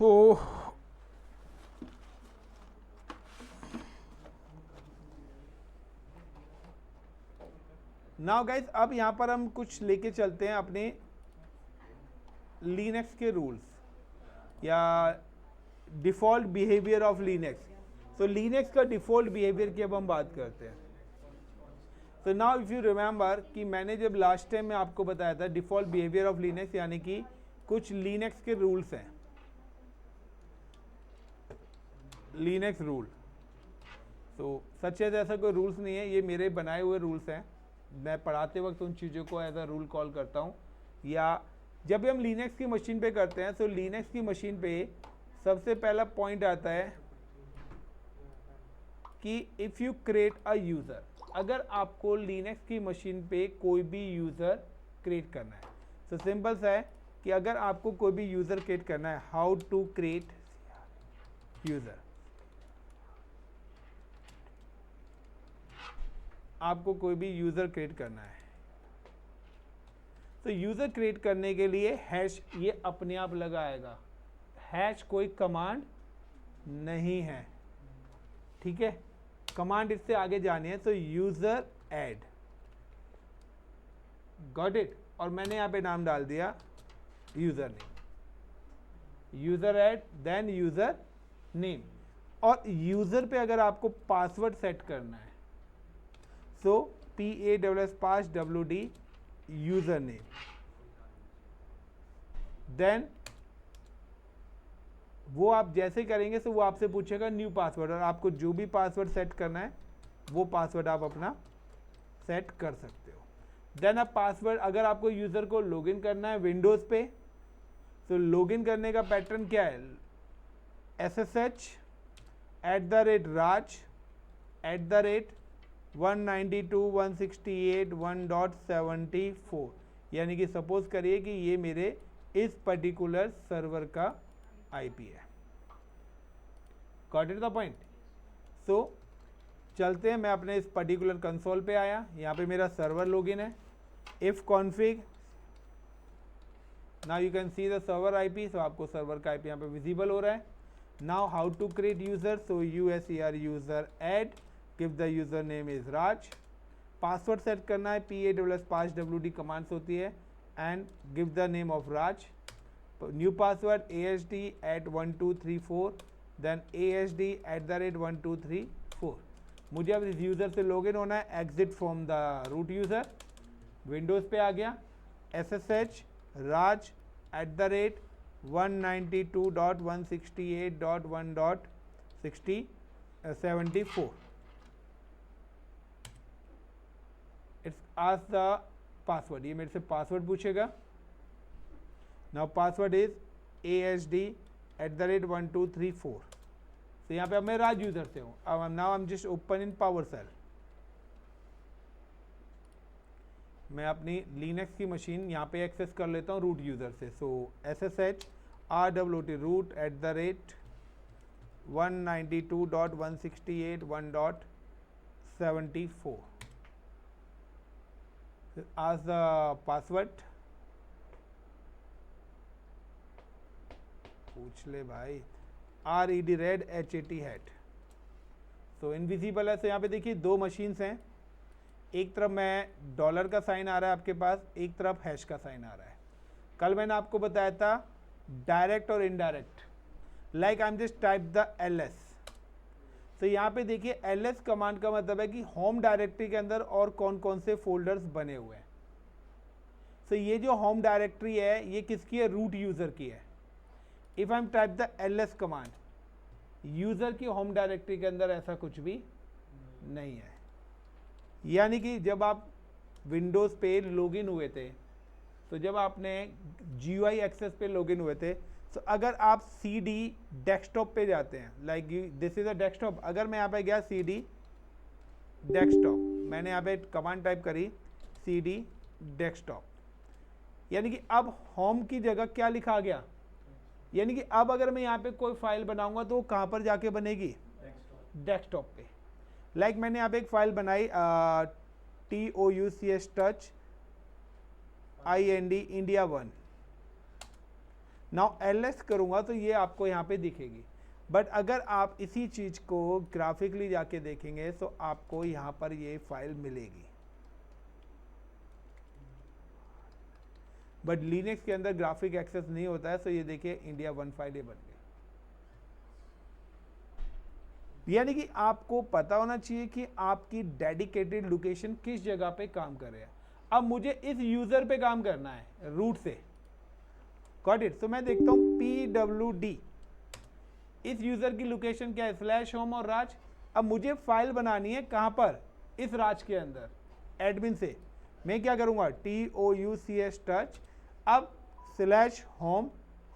So now guys, अब यहाँ पर हम कुछ लेके चलते हैं अपने लिनक्स के रूल्स या डिफ़ॉल्ट बिहेवियर ऑफ लिनक्स। तो लिनक्स का डिफ़ॉल्ट बिहेवियर की अब हम बात करते हैं। तो नाउ इफ़ यू रिमेंबर कि मैंने जब लास्ट टाइम में आपको बताया था डिफ़ॉल्ट बिहेवियर ऑफ लिनक्स, यानी कि कुछ लिनक्स के रूल्स हैं, लिनक्स रूल। तो सच है ऐसा कोई रूल्स नहीं है, ये मेरे बनाए हुए रूल्स हैं। मैं पढ़ाते वक्त उन चीज़ों को एज अ रूल कॉल करता हूँ। या जब भी हम लिनक्स की मशीन पे करते हैं तो लिनक्स की मशीन पे सबसे पहला पॉइंट आता है कि if you create a user, अगर आपको लिनक्स की मशीन पे कोई भी यूज़र क्रिएट करना है, तो सिंपल सा है कि अगर आपको कोई भी यूज़र क्रिएट करना है, हाउ टू क्रिएट यूज़र। आपको कोई भी यूज़र क्रिएट करना है तो यूज़र क्रिएट करने के लिए हैश ये अपने आप लगाएगा। हैश कोई कमांड नहीं है, ठीक है। कमांड इससे आगे जानी है तो यूज़र ऐड, गॉट इट। और मैंने यहाँ पे नाम डाल दिया user name, user add then user name. और यूज़र पे अगर आपको पासवर्ड सेट करना है so PASSWD user name, then वो आप जैसे करेंगे तो वो आपसे पूछेगा न्यू पासवर्ड, और आपको जो भी पासवर्ड सेट करना है वो पासवर्ड आप अपना सेट कर सकते हो। देन अब पासवर्ड, अगर आपको यूज़र को लॉगिन करना है विंडोज़ पे, तो लॉगिन करने का पैटर्न क्या है, SSH@raj@192.168.1.74, यानी कि सपोज करिए कि ये मेरे इस पर्टिकुलर सर्वर का IP है। Got it the point. So चलते हैं, मैं अपने इस पर्टिकुलर कंसोल पे आया, यहाँ पे मेरा सर्वर लॉगिन है। If config, now you can see the server IP, सो आपको सर्वर का IP यहाँ पे विजिबल हो रहा है। Now how to create user, so USER user add, give the user name is Raj. Password set करना है, PASSWD कमांड्स होती है, and give the name of Raj. New password ASD@1234, then ASD@1234। मुझे अब इस यूज़र से लॉगिन होना है, exit from the root user, Windows पे आ गया, SSH raj@192.168.1.74। It's ask the password, ये मेरे से पासवर्ड पूछेगा। Now password is ASD@1234। तो यहाँ पे अब मैं राज यूजर से हूँ। अब now I am just open in power shell. मैं अपनी लिनक्स की मशीन यहाँ पे एक्सेस कर लेता हूँ रूट यूज़र से। सो SSH RWT root@192.168.1.74। Ask the password, पूछ ले भाई, RED red HAT hat। तो इनविजिबल है। तो यहाँ पे देखिए दो मशीन्स हैं, एक तरफ मैं डॉलर का साइन आ रहा है आपके पास, एक तरफ हैश का साइन आ रहा है। कल मैंने आपको बताया था डायरेक्ट और indirect, like I am just type the LS। तो यहाँ पे देखिए LS कमांड का मतलब है कि होम डायरेक्टरी के अंदर और कौन कौन से फोल्डर्स बने हुए हैं। तो ये जो होम डायरेक्टरी है ये किसकी है, रूट यूज़र की है। If I am type the LS command, user की होम डायरेक्टरी के अंदर ऐसा कुछ भी नहीं है। यानी कि जब आप विंडोज़ पे लॉगिन हुए थे, तो जब आपने GUI एक्सेस पे लॉगिन हुए थे, तो अगर आप CD डेस्कटॉप पे जाते हैं, like this is a desktop, अगर मैं यहाँ पे गया CD डेस्कटॉप, मैंने यहाँ पे कमांड टाइप करी CD डेस्कटॉप, यानी कि अब होम की जगह क्या लिखा गया, यानी कि अब अगर मैं यहाँ पे कोई फाइल बनाऊंगा तो वो कहाँ पर जाके बनेगी, डेस्कटॉप पे। लाइक मैंने यहाँ पे एक फाइल बनाई TOUCH touch IND India 1। Now ls करूँगा तो ये आपको यहाँ पे दिखेगी, बट अगर आप इसी चीज़ को ग्राफिकली जाके देखेंगे तो आपको यहाँ पर ये फाइल मिलेगी, बट लिनक्स के अंदर ग्राफिक एक्सेस नहीं होता है। तो ये देखिए इंडिया 1 फाइल ये बन गई। यानी कि आपको पता होना चाहिए कि आपकी डेडिकेटेड लोकेशन किस जगह पे काम कर रहे हैं। अब मुझे इस यूजर पे काम करना है रूट से, गॉट इट। तो मैं देखता हूं pwd, इस यूजर की लोकेशन क्या है, /home और राज। अब मुझे फाइल बनानी है कहां पर, इस राज के अंदर, एडमिन से। मैं क्या करूंगा, touch टच, अब /home,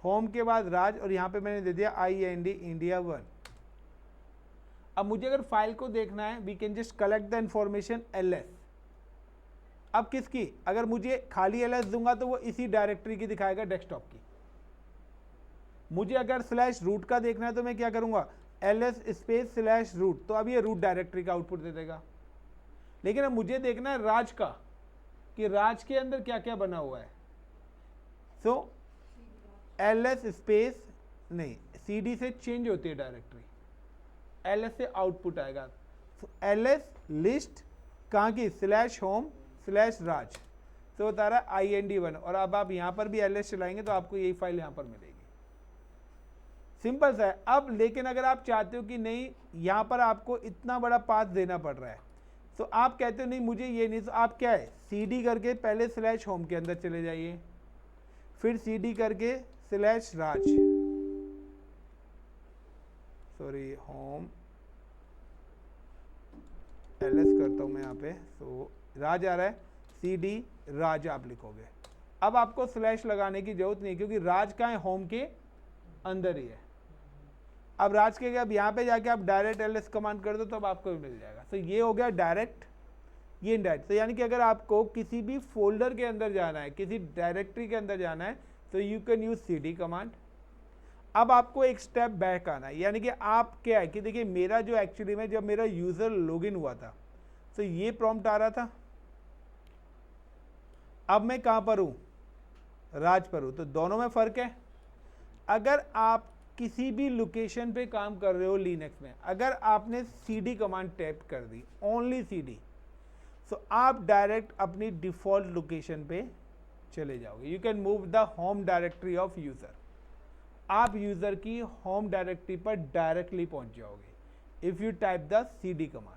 होम के बाद राज, और यहां पे मैंने दे दिया ind इंडिया 1। अब मुझे अगर फाइल को देखना है, we can just collect the information ls। अब किसकी, अगर मुझे खाली ls दूंगा तो वो इसी डायरेक्टरी की दिखाएगा, डेस्कटॉप की। मुझे अगर /root का देखना है तो मैं क्या करूंगा, ls स्पेस /root, तो अब ये रूट डायरेक्टरी का आउटपुट दे देगा। लेकिन अब मुझे देखना है राज का, कि राज के अंदर क्या क्या बना हुआ है। सो ls स्पेस नहीं, cd से चेंज होती है डायरेक्टरी, ls से आउटपुट आएगा। तो ls लिस्ट कहाँ की, /home /राज, तो बता रहा है ind1। और अब आप यहाँ पर भी ls चलाएंगे तो आपको यही फाइल यहाँ पर मिलेगी। सिंपल सा है। अब लेकिन अगर आप चाहते हो कि नहीं, यहाँ पर आपको इतना बड़ा पाथ देना पड़ रहा है, तो आप कहते हो नहीं मुझे ये नहीं, तो आप क्या है, cd करके पहले /home के अंदर चले जाइए, फिर cd करके /राज, सॉरी होम, ls करता हूं मैं यहाँ पे, तो राज आ रहा है, cd राज आप लिखोगे। अब आपको स्लैश लगाने की जरूरत नहीं, क्योंकि राज का है, होम के अंदर ही है। अब राज के अब यहाँ पे जाके आप डायरेक्ट ls कमांड कर दो तो अब आपको भी मिल जाएगा। तो ये हो गया डायरेक्ट, ये इनडायरेक्ट। तो यानी कि अगर आपको किसी भी फोल्डर के अंदर जाना है, किसी डायरेक्टरी के अंदर जाना है, तो you can use cd command. अब आपको एक स्टेप बैक आना है, यानी कि आप क्या है कि देखिए मेरा जो एक्चुअली में जब मेरा यूजर लॉगिन हुआ था तो ये प्रॉम्प्ट आ रहा था। अब मैं कहां पर हूं, राज पर हूं, तो दोनों में फर्क है। अगर आप किसी भी लोकेशन पे काम कर रहे हो लिनक्स में, अगर आपने cd कमांड टैप कर दी, ओनली cd, तो आप डायरेक्ट अपनी डिफॉल्ट लोकेशन पे चले जाओगे। You can move the home directory of user, आप यूजर की होम डायरेक्टरी पर डायरेक्टली पहुंच जाओगे if you type the cd command.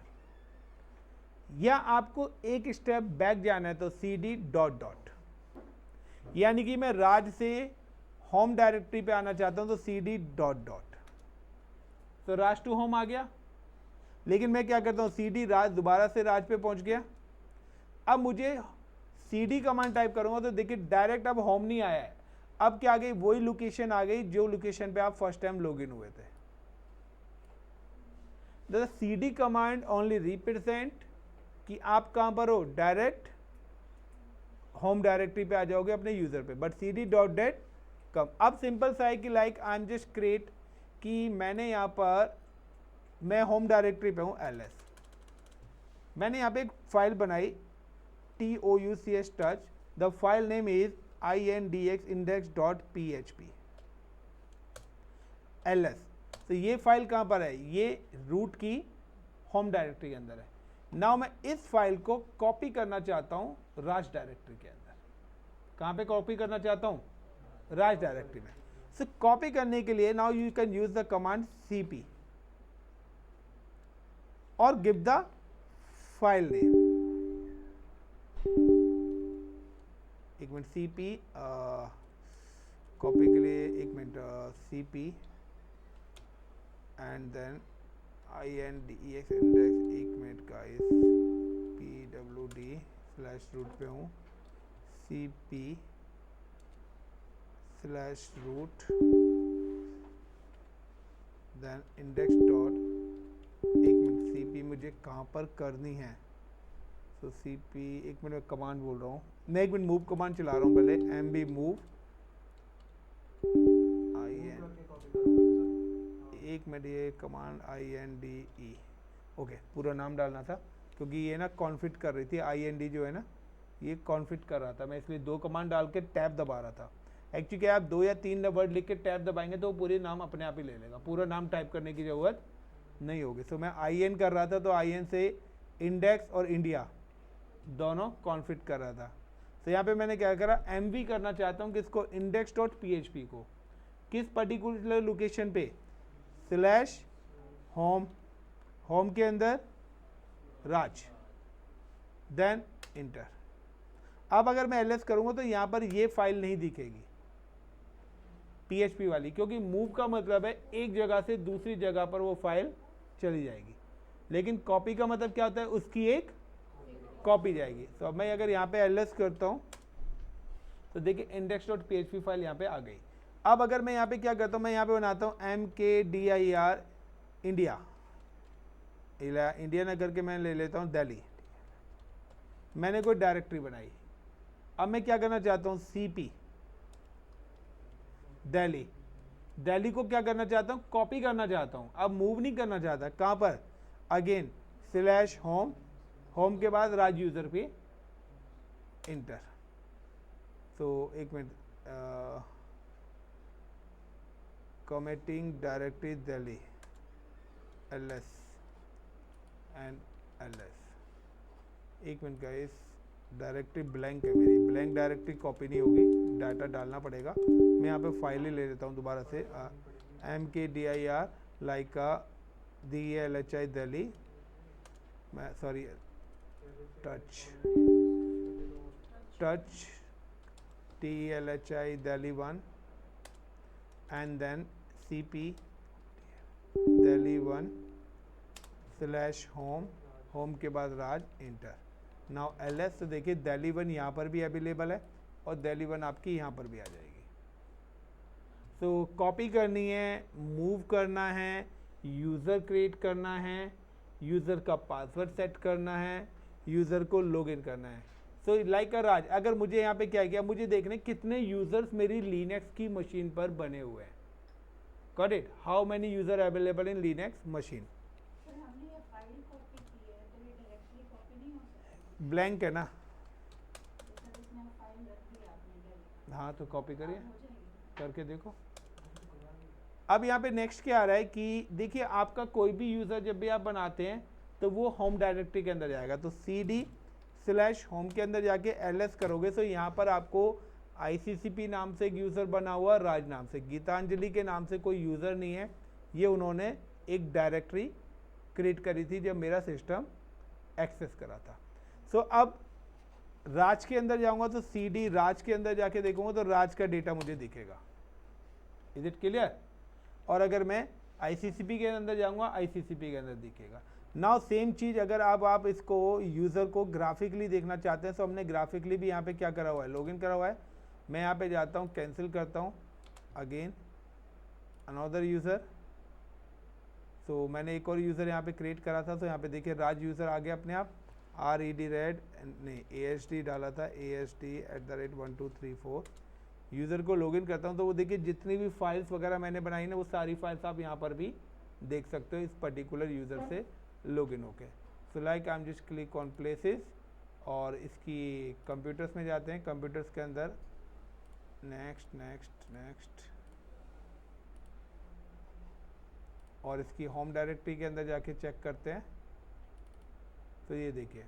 या आपको एक स्टेप बैक जाना है तो cd डॉट डॉट, यानी कि मैं राज से होम डायरेक्टरी पे आना चाहता हूं तो cd डॉट डॉट, तो राज टू होम आ गया। लेकिन मैं क्या करता हूं, cd राज, दोबारा से राज पे पहुंच गया। अब मुझे cd कमांड टाइप करूंगा तो देखिए डायरेक्ट अब होम नहीं आया है, अब क्या आ गई, वही लोकेशन आ गई जो लोकेशन पे आप फर्स्ट टाइम लॉगिन हुए थे। The cd command only represent कि आप कहां पर हो, डायरेक्ट होम डायरेक्टरी पे आ जाओगे अपने यूजर पे, बट cd डॉट डेट कम। अब सिंपल सा है कि like I am just create, कि मैंने यहाँ पर, मैं होम डायरेक्टरी पे हूँ ls, मैंने यहाँ पे एक फाइल बनाई touch touch, the file name is index.php ls। तो ये फाइल कहाँ पर है, ये रूट की होम डायरेक्टरी के अंदर है। नाउ मैं इस फाइल को कॉपी करना चाहता हूँ राज डायरेक्टरी के अंदर। कहाँ पे कॉपी करना चाहता हूँ, राज डायरेक्टरी में। सो कॉपी करने के लिए now you can use the command cp और गिव द फाइल नेम। एक मिनट, cp कॉपी के लिए एक minute, cp and then index index, एक मिनट गाइस, pwd /root पे हूँ, cp /root then index dot, एक मिनट, cp मुझे कहाँ पर करनी है, तो cp, एक मिनट में कमांड बोल रहा हूँ मैं, एक मिनट मूव कमांड चला रहा हूँ पहले, mb मूव, एक मिनट, ये कमांड inde, ओके, पूरा नाम डालना था क्योंकि ये ना कॉन्फिग कर रही थी, ind जो है ना ये कॉन्फिग कर रहा था, मैं इसलिए 2 कमांड डाल के टैब दबा रहा था। एक्चुअली क्या, आप 2 या 3 वर्ड लिख के टैब दबाएंगे तो वो पूरे नाम अपने आप ही ले लेगा, पूरा नाम टाइप करने की ज़रूरत नहीं होगी। सो मैं IN कर रहा था तो IN से इंडेक्स और इंडिया दोनों कॉन्फ़िगर कर रहा था। तो यहाँ पे मैंने क्या करा, MV करना चाहता हूँ किसको, index.php को, किस पर्टिकुलर लोकेशन पे, /home, होम के अंदर राज, देन इंटर। अब अगर मैं ls करूँगा तो यहाँ पर ये फाइल नहीं दिखेगी PHP वाली, क्योंकि मूव का मतलब है एक जगह से दूसरी जगह पर वो फाइल चली जाएगी, लेकिन कॉपी का मतलब क्या होता है, उसकी एक कॉपी जाएगी। तो अब मैं अगर यहाँ पे ls करता हूँ तो देखिए index.php फाइल यहाँ पे आ गई। अब अगर मैं यहाँ पे क्या करता हूँ, मैं यहाँ पे बनाता हूँ mkdir इंडिया, इंडिया ना करके मैं ले लेता हूँ दिल्ली, मैंने कोई डायरेक्टरी बनाई। अब मैं क्या करना चाहता हूँ, CP दिल्ली, दिल्ली को क्या करना चाहता हूँ, कॉपी करना चाहता हूँ, अब मूव नहीं करना चाहता। कहाँ पर, अगेन /home, होम के बाद राज यूज़र पे इंटर। तो एक minute, committing directory Delhi ls and ls। एक मिनट गाइस, डायरेक्टरी ब्लैंक है मेरी, ब्लैंक डायरेक्टरी कॉपी नहीं होगी, डाटा डालना पड़ेगा। मैं यहाँ पे फाइल ही ले लेता हूँ दोबारा से, mkdir लाइक DLHI दिल्ली, मैं sorry touch TLHI Delhi 1 and then CP Delhi 1 /home, home के बाद राज, इंटर। नाउ ls, तो देखिए दिल्ली 1 यहाँ पर भी अवेलेबल है और दिल्ली 1 आपकी यहाँ पर भी आ जाएगी। तो कॉपी करनी है, मूव करना है, यूज़र क्रिएट करना है, यूज़र का पासवर्ड सेट करना है, यूज़र को लॉगिन करना है। सो लाइक अ राज, अगर मुझे यहाँ पे क्या किया, मुझे देखने कितने यूज़र्स मेरी लिनक्स की मशीन पर बने हुए हैं। Got it, how many user available in Linux machine. Blank है ना, हाँ तो कॉपी करिए, करके देखो। अब यहाँ पे नेक्स्ट क्या आ रहा है कि देखिए आपका कोई भी यूज़र जब भी आप बनाते हैं तो वो होम डायरेक्टरी के अंदर जाएगा, तो CD/home के अंदर जाके ls करोगे तो यहाँ पर आपको ICCP नाम से एक यूज़र बना हुआ, राज नाम से, गीतांजलि के नाम से कोई यूज़र नहीं है, ये उन्होंने एक डायरेक्टरी क्रिएट करी थी जब मेरा सिस्टम एक्सेस करा था। सो अब राज के अंदर जाऊंगा तो CD राज के अंदर जाके देखूंगा तो राज का डेटा मुझे दिखेगा। Is it clear? और अगर मैं ICCP के अंदर जाऊंगा, ICCP के अंदर दिखेगा। नाउ सेम चीज़ अगर आप इसको यूज़र को ग्राफिकली देखना चाहते हैं तो हमने ग्राफिकली भी यहाँ पे क्या करा हुआ है, लॉगिन करा हुआ है। मैं यहाँ पे जाता हूँ, कैंसिल करता हूँ, अगेन अनदर यूज़र। सो मैंने एक और यूज़र यहाँ पे क्रिएट करा था, तो यहाँ पे देखिए राज यूज़र आ गया अपने आप, RED रेड नहीं ASD डाला था, ASD@1234। यूज़र को लॉगिन करता हूँ तो वो देखिए जितनी भी फाइल्स वगैरह मैंने बनाई ना वो सारी फाइल्स आप यहाँ पर भी देख सकते हो इस पर्टिकुलर यूज़र से लॉगिन होके। So like I am just click on places और इसकी कंप्यूटर्स में जाते हैं, कंप्यूटर्स के अंदर नेक्स्ट नेक्स्ट नेक्स्ट, और इसकी होम डायरेक्टरी के अंदर जाके चेक करते हैं तो ये देखिए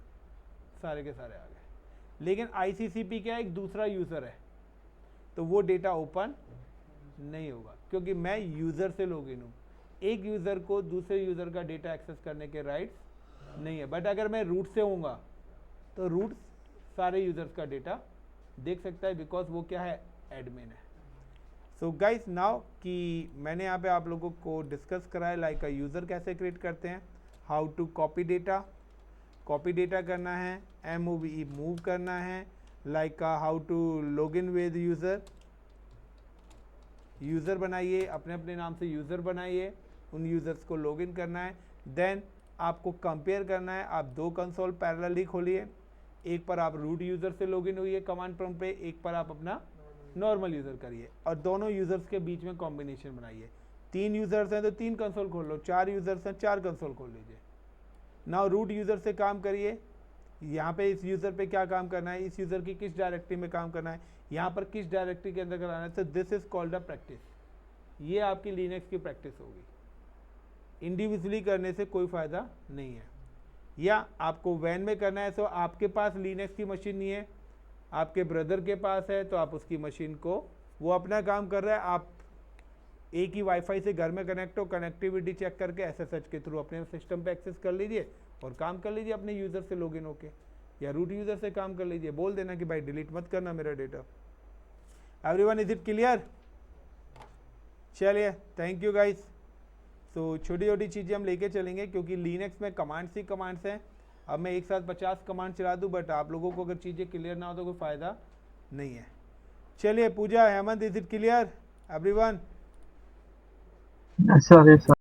सारे के सारे आ गए। लेकिन ICCP क्या एक दूसरा यूज़र है तो वो डेटा ओपन नहीं होगा क्योंकि मैं यूज़र से लॉगिन हूँ। एक यूज़र को दूसरे यूज़र का डेटा एक्सेस करने के राइट्स नहीं है, बट अगर मैं रूट से होऊंगा तो रूट सारे यूज़र्स का डेटा देख सकता है बिकॉज वो क्या है, एडमिन है। सो गाइस नाउ कि मैंने यहाँ पे आप लोगों को डिस्कस कराया लाइक यूज़र कैसे क्रिएट करते हैं, हाउ टू कॉपी डेटा करना है, MOVE मूव करना है, like how to log in with user बनाइए, अपने अपने नाम से यूज़र बनाइए, उन यूज़र्स को लॉग इन करना है। देन आपको कंपेयर करना है, आप 2 कंसोल पैरेलली खोलिए, एक पर आप रूट यूज़र से लॉग इन हुई है कमांड प्रॉम्प्ट पे, एक पर आप अपना नॉर्मल यूज़र करिए और दोनों यूज़र्स के बीच में कॉम्बिनेशन बनाइए। 3 यूज़र्स हैं तो 3 कंसोल खोल लो, 4 यूज़र्स हैं 4 कंसोल खोल लीजिए। नाउ रूट यूज़र से काम करिए, यहाँ पे इस यूज़र पे क्या काम करना है, इस यूज़र की किस डायरेक्टरी में काम करना है, यहाँ पर किस डायरेक्टरी के अंदर कराना है, तो this is called a practice. ये आपकी लिनक्स की प्रैक्टिस होगी। इंडिविजुअली करने से कोई फ़ायदा नहीं है। या आपको वैन में करना है, तो आपके पास लिनक्स की मशीन नहीं है, आपके ब्रदर के पास है, तो आप उसकी मशीन को, वो अपना काम कर रहा है, आप एक ही वाईफाई से घर में कनेक्ट हो, कनेक्टिविटी चेक करके SSH के थ्रू अपने सिस्टम पे एक्सेस कर लीजिए और काम कर लीजिए अपने यूज़र से लॉगिन होके, या रूट यूज़र से काम कर लीजिए। बोल देना कि भाई डिलीट मत करना मेरा data. Everyone, is it clear? चलिए, थैंक यू गाइस। तो छोटी छोटी चीज़ें हम लेके चलेंगे, क्योंकि लिनक्स में कमांड्स ही कमांड्स हैं। अब मैं एक साथ 50 कमांड चला दूँ, बट आप लोगों को अगर चीज़ें क्लियर ना हो तो कोई फ़ायदा नहीं है। चलिए, Pooja, Hemant, is it clear everyone? Yes, sir. Yes, sir.